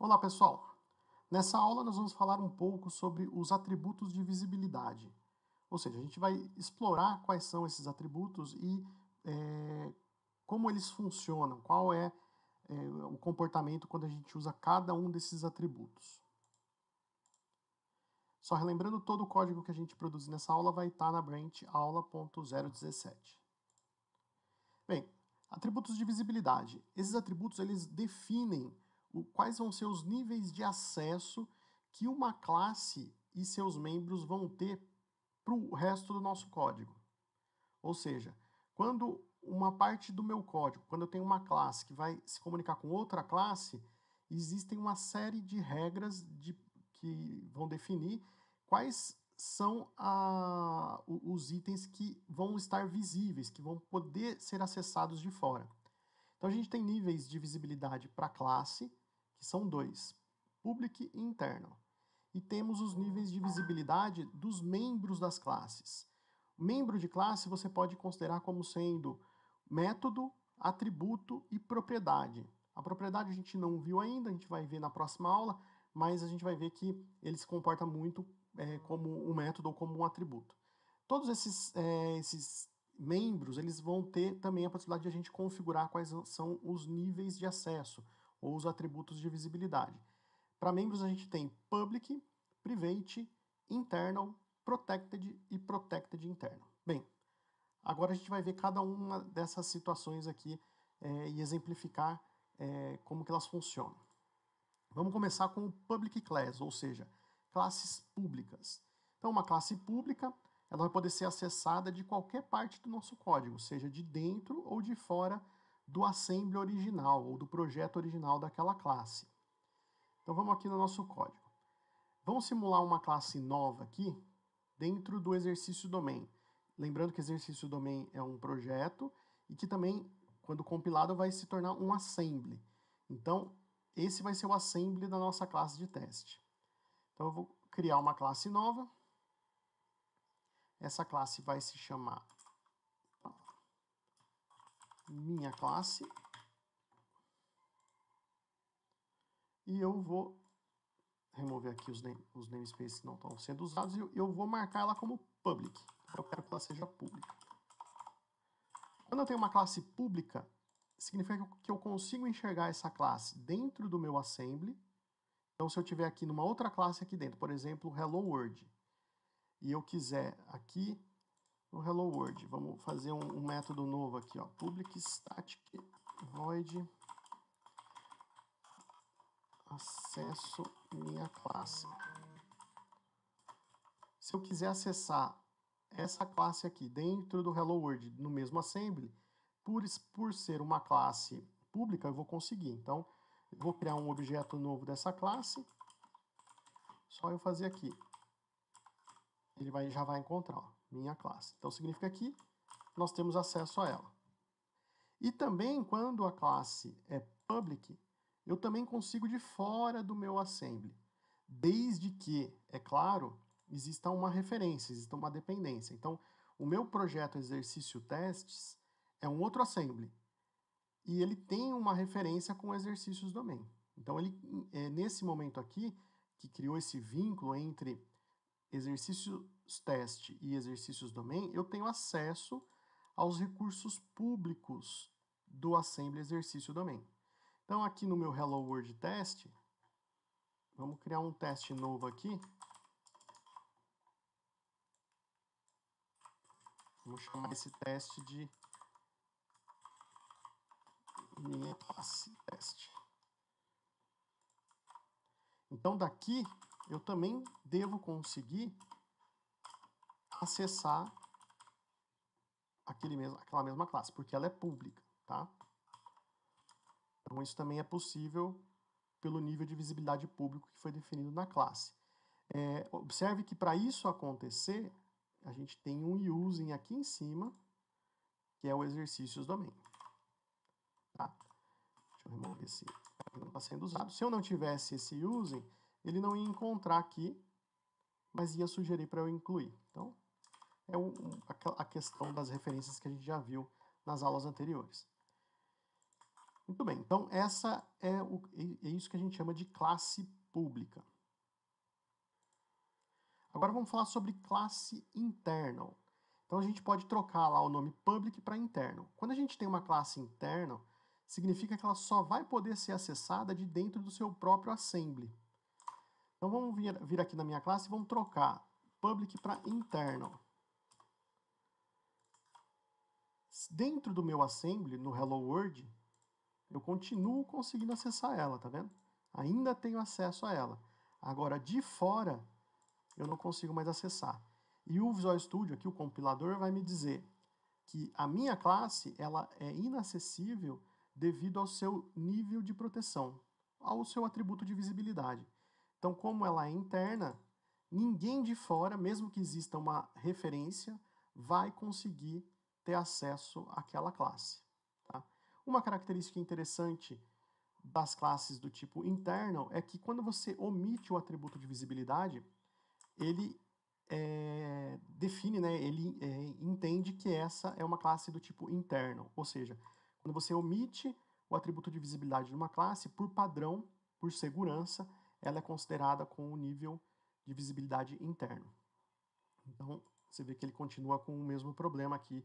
Olá, pessoal! Nessa aula nós vamos falar um pouco sobre os atributos de visibilidade. Ou seja, a gente vai explorar quais são esses atributos e como eles funcionam, qual é o comportamento quando a gente usa cada um desses atributos. Só relembrando, todo o código que a gente produz nessa aula vai estar na branch aula.017. Bem, atributos de visibilidade. Esses atributos eles definem quais vão ser os níveis de acesso que uma classe e seus membros vão ter para o resto do nosso código. Ou seja, quando uma parte do meu código, quando eu tenho uma classe que vai se comunicar com outra classe, existem uma série de regras que vão definir quais são os itens que vão estar visíveis, que vão poder ser acessados de fora. Então a gente tem níveis de visibilidade para a classe, que são dois, public e internal. E temos os níveis de visibilidade dos membros das classes. Membro de classe você pode considerar como sendo método, atributo e propriedade. A propriedade a gente não viu ainda, a gente vai ver na próxima aula, mas a gente vai ver que ele se comporta muito como um método ou como um atributo. Todos esses membros, eles vão ter também a possibilidade de a gente configurar quais são os níveis de acesso ou os atributos de visibilidade. Para membros a gente tem public, private, internal, protected e protected internal. Bem, agora a gente vai ver cada uma dessas situações aqui e exemplificar como que elas funcionam. Vamos começar com o public class, ou seja, classes públicas. Então, uma classe pública, ela vai poder ser acessada de qualquer parte do nosso código, seja de dentro ou de fora do assembly original ou do projeto original daquela classe. Então, vamos aqui no nosso código. Vamos simular uma classe nova aqui dentro do exercício domain. Lembrando que exercício domain é um projeto e que também, quando compilado, vai se tornar um assembly. Então, esse vai ser o assembly da nossa classe de teste. Então, eu vou criar uma classe nova. Essa classe vai se chamar minha classe. E eu vou remover aqui os namespaces que não estão sendo usados e eu vou marcar ela como public. Eu quero que ela seja pública. Quando eu tenho uma classe pública, significa que eu consigo enxergar essa classe dentro do meu assembly. Então, se eu tiver aqui numa outra classe aqui dentro, por exemplo, Hello World, e eu quiser aqui no Hello World, vamos fazer um método novo aqui, ó, public static void acesso minha classe. Se eu quiser acessar essa classe aqui dentro do Hello World no mesmo assembly, por ser uma classe pública, eu vou conseguir. Então, eu vou criar um objeto novo dessa classe, só eu fazer aqui. Ele já vai encontrar, ó, minha classe. Então, significa que nós temos acesso a ela. E também, quando a classe é public, eu também consigo de fora do meu assembly. Desde que, é claro, exista uma referência, exista uma dependência. Então, o meu projeto exercício testes é um outro assembly. E ele tem uma referência com exercícios domain. Então, nesse momento aqui, que criou esse vínculo entre exercícios teste e exercícios domain, eu tenho acesso aos recursos públicos do assembly exercício domain. Então, aqui no meu Hello World test, vamos criar um teste novo aqui. Vamos chamar esse teste de minha classe teste. Então, daqui, eu também devo conseguir acessar aquela mesma classe, porque ela é pública, tá? Então, isso também é possível pelo nível de visibilidade público que foi definido na classe. Observe que para isso acontecer, a gente tem um using aqui em cima, que é o exercícios domain. Tá? Deixa eu remover esse que não está sendo usado. Se eu não tivesse esse using, ele não ia encontrar aqui, mas ia sugerir para eu incluir. Então, é a questão das referências que a gente já viu nas aulas anteriores. Muito bem, então essa é isso que a gente chama de classe pública. Agora vamos falar sobre classe internal. Então a gente pode trocar lá o nome public para internal. Quando a gente tem uma classe internal, significa que ela só vai poder ser acessada de dentro do seu próprio assembly. Então vamos vir aqui na minha classe e vamos trocar public para internal. Dentro do meu assembly, no Hello World, eu continuo conseguindo acessar ela, tá vendo? Ainda tenho acesso a ela. Agora, de fora, eu não consigo mais acessar. E o Visual Studio, aqui o compilador, vai me dizer que a minha classe ela é inacessível devido ao seu nível de proteção, ao seu atributo de visibilidade. Então, como ela é interna, ninguém de fora, mesmo que exista uma referência, vai conseguir ter acesso àquela classe. Tá? Uma característica interessante das classes do tipo internal é que quando você omite o atributo de visibilidade, ele define, né, ele entende que essa é uma classe do tipo internal, ou seja, quando você omite o atributo de visibilidade de uma classe, por padrão, por segurança, ela é considerada com o nível de visibilidade interno. Então, você vê que ele continua com o mesmo problema aqui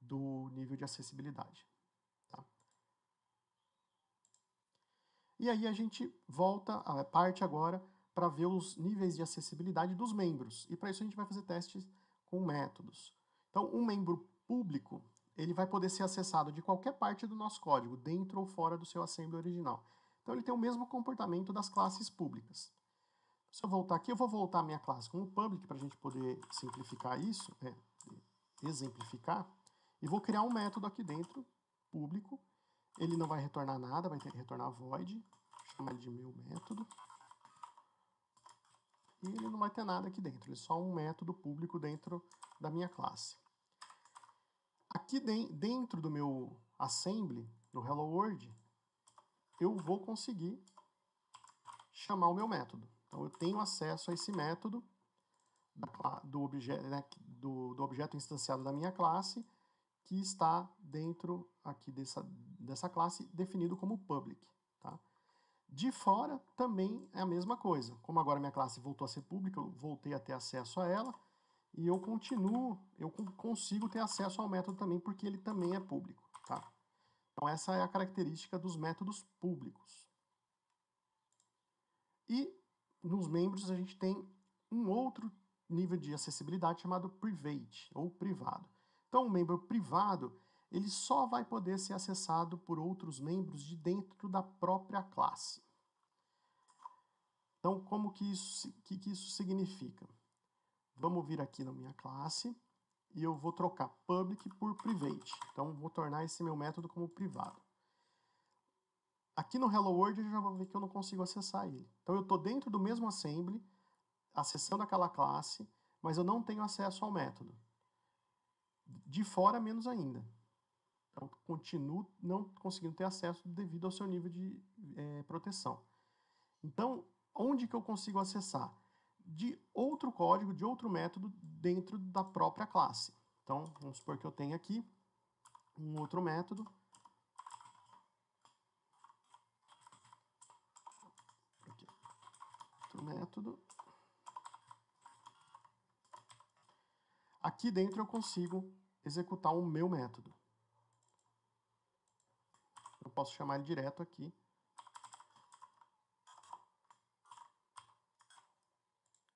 do nível de acessibilidade. Tá? E aí a gente volta, parte agora para ver os níveis de acessibilidade dos membros. E para isso a gente vai fazer testes com métodos. Então, um membro público, ele vai poder ser acessado de qualquer parte do nosso código, dentro ou fora do seu assembly original. Então, ele tem o mesmo comportamento das classes públicas. Se eu voltar aqui, eu vou voltar a minha classe como public, para a gente poder simplificar isso, exemplificar, e vou criar um método aqui dentro, público. Ele não vai retornar nada, vai retornar void, vou chamar ele de meu método. E ele não vai ter nada aqui dentro, ele é só um método público dentro da minha classe. Aqui dentro do meu assembly, no Hello World, eu vou conseguir chamar o meu método. Então eu tenho acesso a esse método do objeto instanciado da minha classe, que está dentro aqui dessa classe, definido como public. Tá? De fora também é a mesma coisa. Como agora minha classe voltou a ser pública, eu voltei a ter acesso a ela, e eu consigo ter acesso ao método também, porque ele também é público. Tá? Então essa é a característica dos métodos públicos. E nos membros a gente tem um outro nível de acessibilidade chamado private, ou privado. Então, um membro privado, ele só vai poder ser acessado por outros membros de dentro da própria classe. Então, como que isso significa? Vamos vir aqui na minha classe e eu vou trocar public por private. Então, vou tornar esse meu método como privado. Aqui no Hello World eu já vou ver que eu não consigo acessar ele. Então eu estou dentro do mesmo assembly, acessando aquela classe, mas eu não tenho acesso ao método. De fora, menos ainda. Então continuo não conseguindo ter acesso devido ao seu nível de proteção. Então, onde que eu consigo acessar? De outro código, de outro método dentro da própria classe. Então, vamos supor que eu tenho aqui um outro método. Método. Aqui dentro eu consigo executar o meu método. Eu posso chamar ele direto aqui.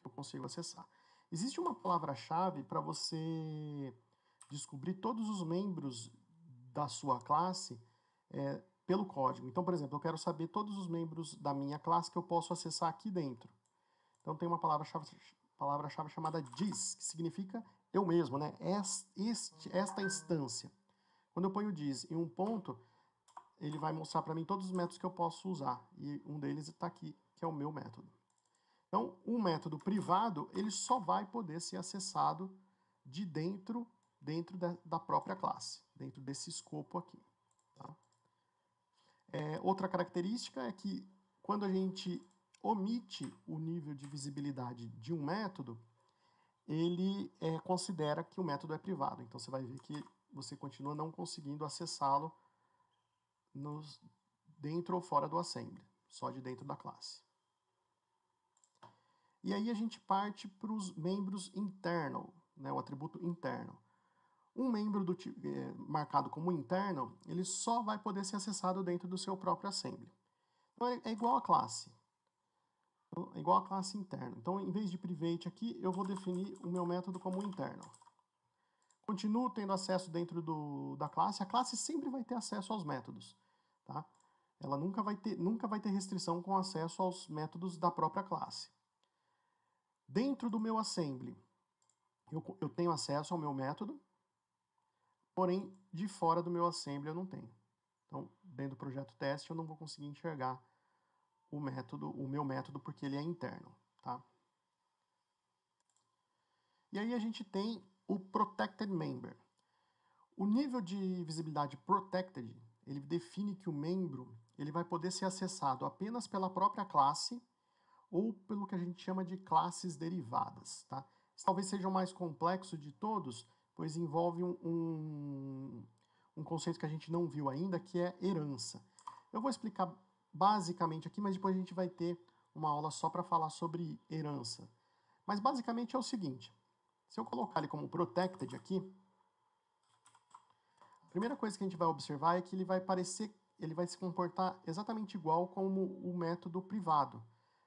Eu consigo acessar. Existe uma palavra-chave para você descobrir todos os membros da sua classe pelo código. Então, por exemplo, eu quero saber todos os membros da minha classe que eu posso acessar aqui dentro. Então, tem uma palavra-chave chamada dis, que significa eu mesmo, né? Esta instância. Quando eu ponho dis em um ponto, ele vai mostrar para mim todos os métodos que eu posso usar. E um deles está aqui, que é o meu método. Então, um método privado, ele só vai poder ser acessado de dentro da própria classe, dentro desse escopo aqui. Tá? Outra característica é que quando a gente omite o nível de visibilidade de um método, ele considera que o método é privado. Então, você vai ver que você continua não conseguindo acessá-lo dentro ou fora do assembly, só de dentro da classe. E aí a gente parte para os membros internal, né, o atributo interno. Um membro marcado como interno, ele só vai poder ser acessado dentro do seu próprio assembly. Então é igual a classe. Então, é igual a classe interna. Então, em vez de private aqui, eu vou definir o meu método como interno. Continuo tendo acesso dentro da classe. A classe sempre vai ter acesso aos métodos, tá? Ela nunca vai ter restrição com acesso aos métodos da própria classe. Dentro do meu assembly, eu tenho acesso ao meu método, porém, de fora do meu assembly eu não tenho. Então, dentro do projeto teste, eu não vou conseguir enxergar o meu método, porque ele é interno, tá? E aí a gente tem o Protected Member. O nível de visibilidade Protected, ele define que o membro ele vai poder ser acessado apenas pela própria classe ou pelo que a gente chama de classes derivadas, tá? Esse talvez seja o mais complexo de todos, pois envolve um conceito que a gente não viu ainda, que é herança. Eu vou explicar basicamente aqui, mas depois a gente vai ter uma aula só para falar sobre herança. Mas basicamente é o seguinte, se eu colocar ele como protected aqui, a primeira coisa que a gente vai observar é que ele vai se comportar exatamente igual como o método privado.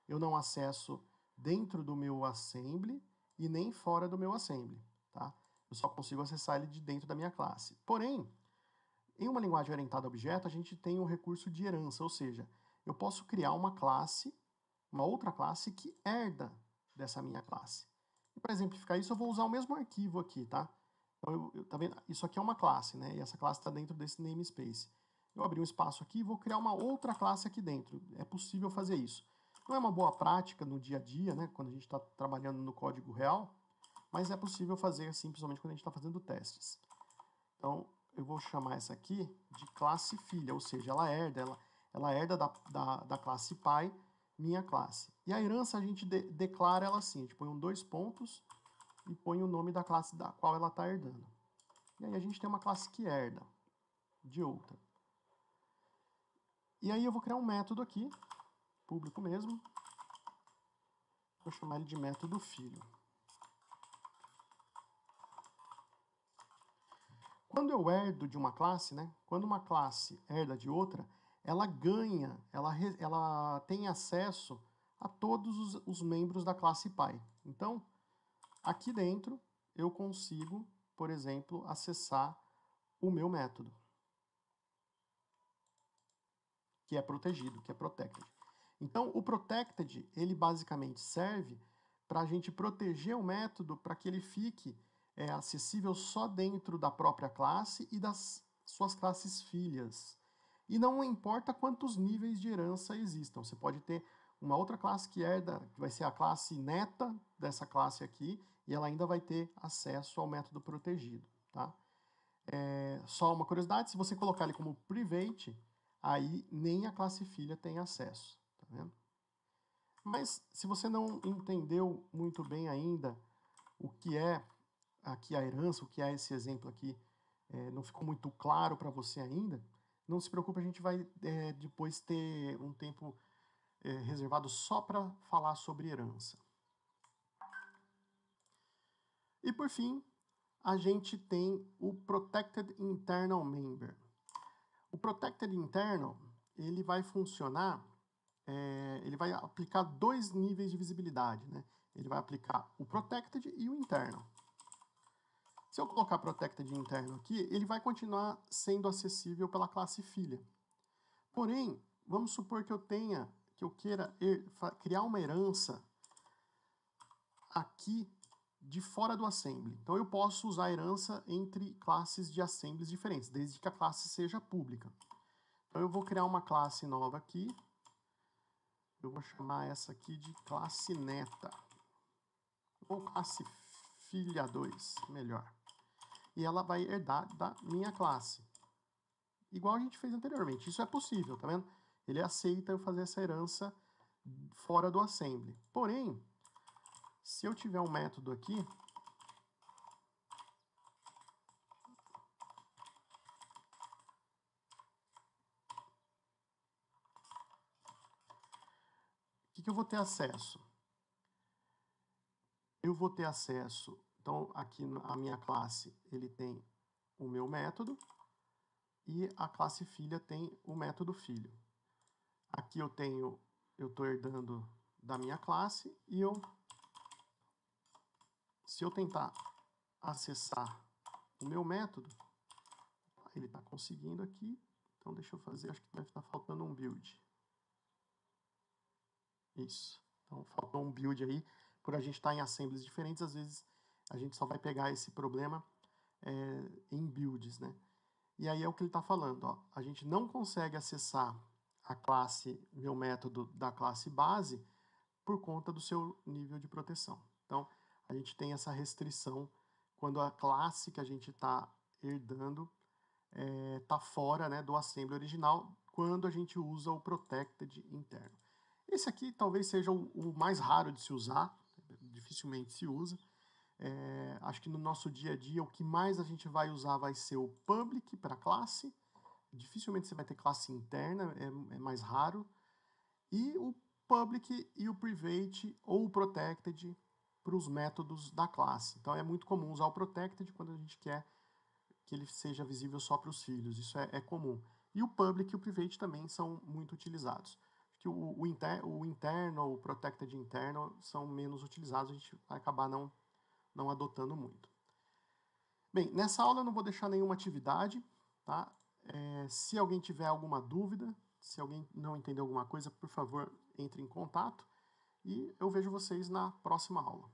Eu não acesso dentro do meu assembly e nem fora do meu assembly, tá? Eu só consigo acessar ele de dentro da minha classe. Porém, em uma linguagem orientada a objeto, a gente tem o recurso de herança, ou seja, eu posso criar uma classe, uma outra classe que herda dessa minha classe. E para exemplificar isso, eu vou usar o mesmo arquivo aqui, tá? Então, tá vendo? Isso aqui é uma classe, né? E essa classe está dentro desse namespace. Eu abri um espaço aqui e vou criar uma outra classe aqui dentro. É possível fazer isso. Não é uma boa prática no dia a dia, né? Quando a gente está trabalhando no código real, mas é possível fazer assim, principalmente quando a gente está fazendo testes. Então, eu vou chamar essa aqui de classe filha, ou seja, ela herda da classe pai, minha classe. E a herança a gente declara ela assim, a gente põe 2 pontos e põe o nome da classe da qual ela está herdando. E aí a gente tem uma classe que herda de outra. E aí eu vou criar um método aqui, público mesmo, vou chamar ele de método filho. Quando eu herdo de uma classe, né, quando uma classe herda de outra, ela ganha, ela tem acesso a todos os membros da classe pai. Então, aqui dentro, eu consigo, por exemplo, acessar o meu método, que é protegido, que é protected. Então, o protected, ele basicamente serve para a gente proteger o método para que ele fique acessível só dentro da própria classe e das suas classes filhas. E não importa quantos níveis de herança existam. Você pode ter uma outra classe que herda, que vai ser a classe neta dessa classe aqui, e ela ainda vai ter acesso ao método protegido, tá? Só uma curiosidade, se você colocar ele como private, aí nem a classe filha tem acesso, tá vendo? Mas se você não entendeu muito bem ainda o que é aqui a herança, o que é esse exemplo aqui, não ficou muito claro para você ainda, não se preocupe, a gente vai depois ter um tempo reservado só para falar sobre herança. E por fim, a gente tem o Protected Internal Member. O Protected Internal, ele vai funcionar, ele vai aplicar 2 níveis de visibilidade, né? Ele vai aplicar o Protected e o Internal. Se eu colocar Protected interno aqui, ele vai continuar sendo acessível pela classe filha. Porém, vamos supor que eu queira criar uma herança aqui de fora do assembly. Então eu posso usar a herança entre classes de assemblies diferentes, desde que a classe seja pública. Então eu vou criar uma classe nova aqui. Eu vou chamar essa aqui de classe neta. Ou classe filha 2, melhor. E ela vai herdar da minha classe. Igual a gente fez anteriormente. Isso é possível, tá vendo? Ele aceita eu fazer essa herança fora do assembly. Porém, se eu tiver um método aqui, que eu vou ter acesso? Eu vou ter acesso, então aqui a minha classe, ele tem o meu método, e a classe filha tem o método filho. Aqui eu estou herdando da minha classe, e se eu tentar acessar o meu método, ele está conseguindo aqui, então deixa eu fazer, acho que deve estar faltando um build. Isso, então faltou um build aí, por a gente estar em assemblies diferentes, às vezes a gente só vai pegar esse problema em builds, né? E aí é o que ele está falando, ó, a gente não consegue acessar a classe, meu método da classe base, por conta do seu nível de proteção. Então, a gente tem essa restrição quando a classe que a gente está herdando está fora, né, do assembly original, quando a gente usa o protected interno. Esse aqui talvez seja o mais raro de se usar, dificilmente se usa. Acho que no nosso dia a dia o que mais a gente vai usar vai ser o public para classe. Dificilmente você vai ter classe interna, é mais raro. E o public e o private ou o protected para os métodos da classe. Então é muito comum usar o protected quando a gente quer que ele seja visível só para os filhos. Isso é comum. E o public e o private também são muito utilizados. Acho que o interno, o protected interno são menos utilizados, a gente vai acabar não adotando muito. Bem, nessa aula eu não vou deixar nenhuma atividade, tá? Se alguém tiver alguma dúvida, se alguém não entendeu alguma coisa, por favor, entre em contato e eu vejo vocês na próxima aula.